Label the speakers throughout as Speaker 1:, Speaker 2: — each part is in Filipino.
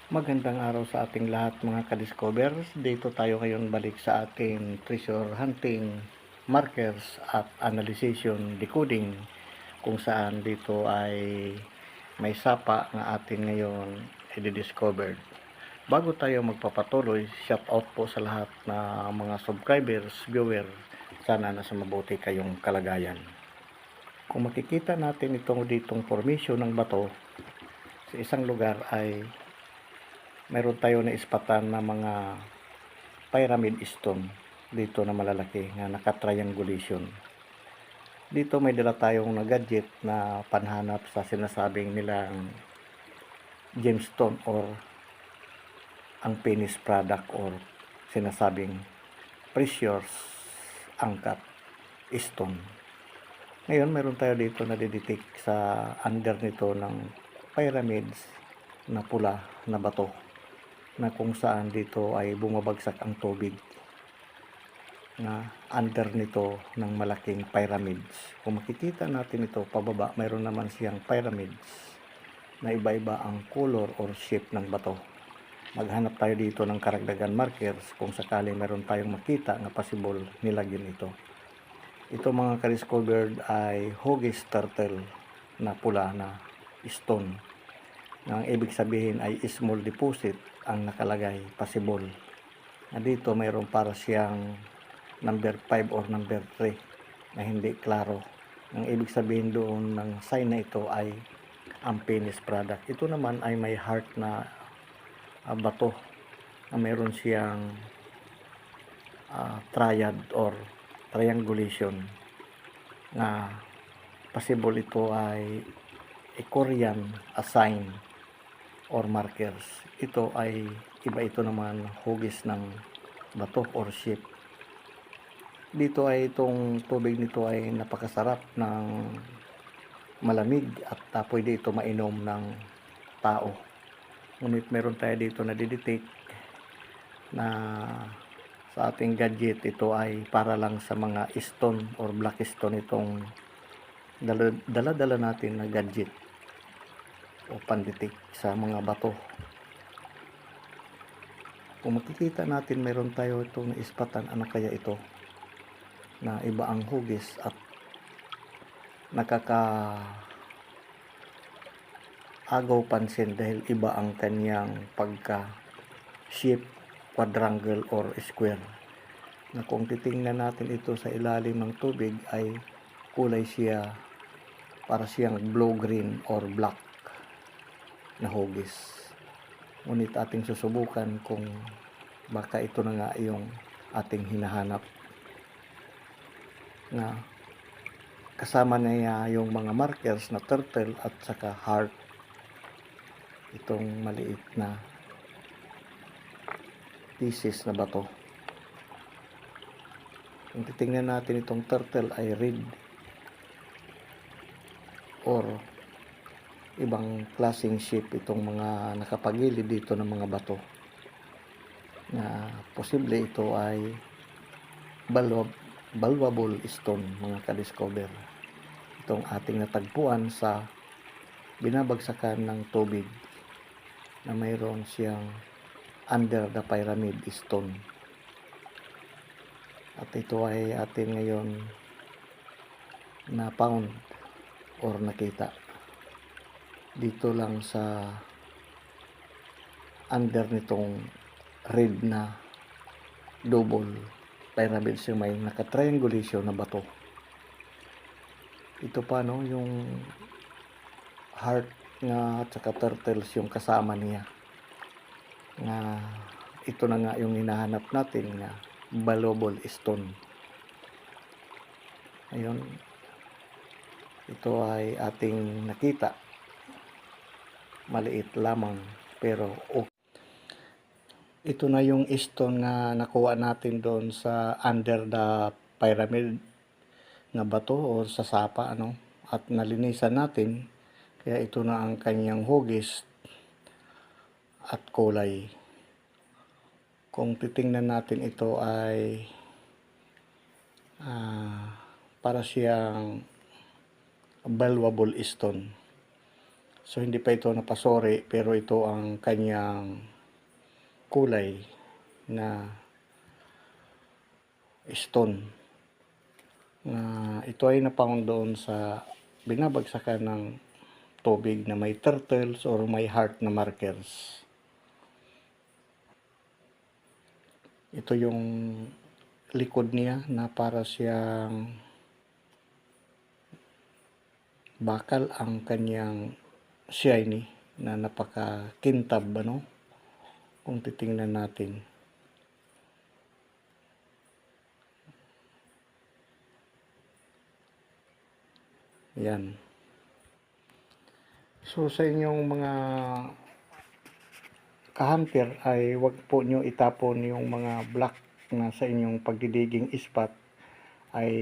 Speaker 1: Magandang araw sa ating lahat mga ka-discovers. Dito tayo ngayon balik sa ating treasure hunting, markers at analyzation decoding kung saan dito ay may sapa na atin ngayon i-discovered. Bago tayo magpapatuloy, shout out po sa lahat na mga subscribers, viewer. Sana nasa mabuti kayong kalagayan. Kung makikita natin ditong formation ng bato sa isang lugar ay meron tayo na ispatan na mga pyramid stone dito na malalaki na naka-triangulation. Dito may dala tayong na gadget na panhanap sa sinasabing nilang gemstone or ang finished product or sinasabing precious uncut stone. Ngayon meron tayo dito na didetect sa under nito ng pyramids na pula na bato na kung saan dito ay bumabagsak ang tubig na under nito ng malaking pyramids. Kung makikita natin ito pababa, mayroon naman siyang pyramids na iba-iba ang color or shape ng bato. Maghanap tayo dito ng karagdagan markers kung sakali meron tayong makita na possible nilagyan ito. Ito mga ka-discovered ay Huggies turtle na pula na stone. Ang ibig sabihin ay small deposit ang nakalagay, possible. Na dito mayroon para siyang number 5 or number 3 na hindi klaro. Ang ibig sabihin doon ng sign na ito ay ang finished product. Ito naman ay may heart na bato na mayroon siyang triad or triangulation na possible ito ay a Korean sign or markers. Ito ay iba ito naman hugis ng bato or shape. Dito ay itong tubig nito ay napakasarap ng malamig at pwede ito mainom ng tao. Ngunit meron tayo dito na didetect na sa ating gadget ito ay para lang sa mga stone or black stone itong dala-dala natin na gadget o panditik sa mga bato. Kung makikita natin meron tayo itong ispatan, ano kaya ito na iba ang hugis at nakakaagaw pansin dahil iba ang kanyang pagka shape, quadrangle or square, na kung titingnan natin ito sa ilalim ng tubig ay kulay siya para siyang blue green or black na hugis. Ngunit ating susubukan kung baka ito na nga yung ating hinahanap, na kasama na niya yung mga markers na turtle at saka heart, itong maliit na pieces na bato. Kung titingnan natin itong turtle ay red or ibang klaseng shape itong mga nakapagilid dito ng mga bato, na posible ito ay valuable stone mga ka-discover. Itong ating natagpuan sa binabagsakan ng tubig na mayroon siyang under the pyramid stone. At ito ay atin ngayon na found or nakita dito lang sa under nitong red na double pyramid siya, may naka-triangulation na bato. Ito pa no, yung heart nga at saka turtles yung kasama niya, na ito na nga yung hinahanap natin na valuable stone. Ayun, ito ay ating nakita, maliit lamang pero okay. Ito na yung stone na nakuha natin doon sa under the pyramid na bato o sa sapa at nalinisan natin, kaya ito na ang kanyang hugis at kulay. Kung titingnan natin ito ay para siyang valuable stone So hindi pa ito napasori, pero ito ang kanyang kulay na stone. Ito ay napound doon sa binabagsakan ng tubig na may turtles or may heart na markers. Ito yung likod niya na para siyang bakal ang kanyang shiny na napakakintab, ano, kung titingnan natin. Yan. So sa inyong mga ka-hunter ay wag po nyo itapon yung mga black na sa inyong pagdidiging spot, ay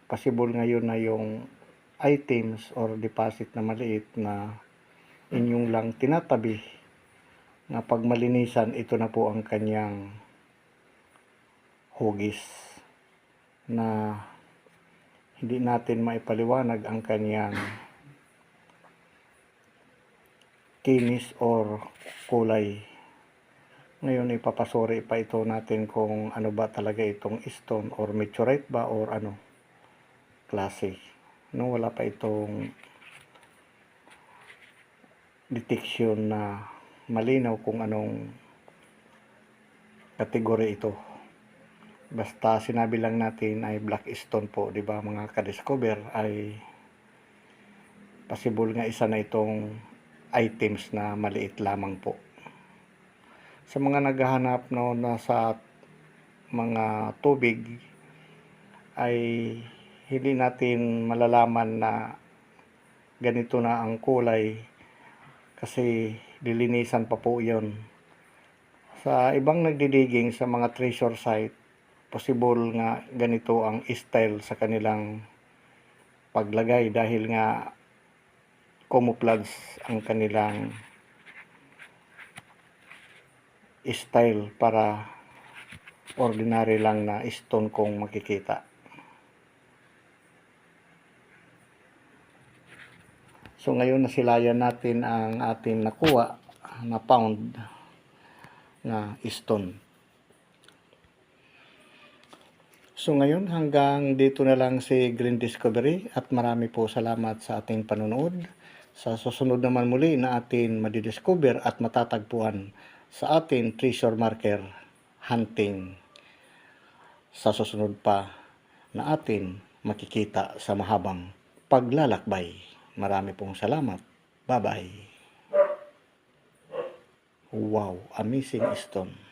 Speaker 1: possible ngayon na yung items or deposit na maliit na inyong lang tinatabi na pag malinisan, ito na po ang kanyang hugis na hindi natin maipaliwanag ang kanyang kinis or kulay. Ngayon ipapasori pa ito natin kung ano ba talaga itong stone or meteorite ba or ano klase. No, wala pa itong detection na malinaw kung anong kategory ito. Basta sinabi lang natin ay black stone po, di ba mga ka-discover, ay possible nga isa na itong items na maliit lamang po. Sa mga naghahanap no, nasa mga tubig, ay hindi natin malalaman na ganito na ang kulay kasi dilinisan pa po yon. Sa ibang nagdidiging sa mga treasure site, possible nga ganito ang style sa kanilang paglagay dahil nga camouflage ang kanilang style para ordinary lang na stone kung makikita. So ngayon nasilayan natin ang ating nakuha na pound na stone. So ngayon hanggang dito na lang si Green Discovery at marami po salamat sa ating panonood. Sa susunod naman muli na atin madidiscover at matatagpuan sa ating treasure marker hunting. Sa susunod pa na atin makikita sa mahabang paglalakbay. Marami pong salamat. Bye-bye. Wow, amazing stone.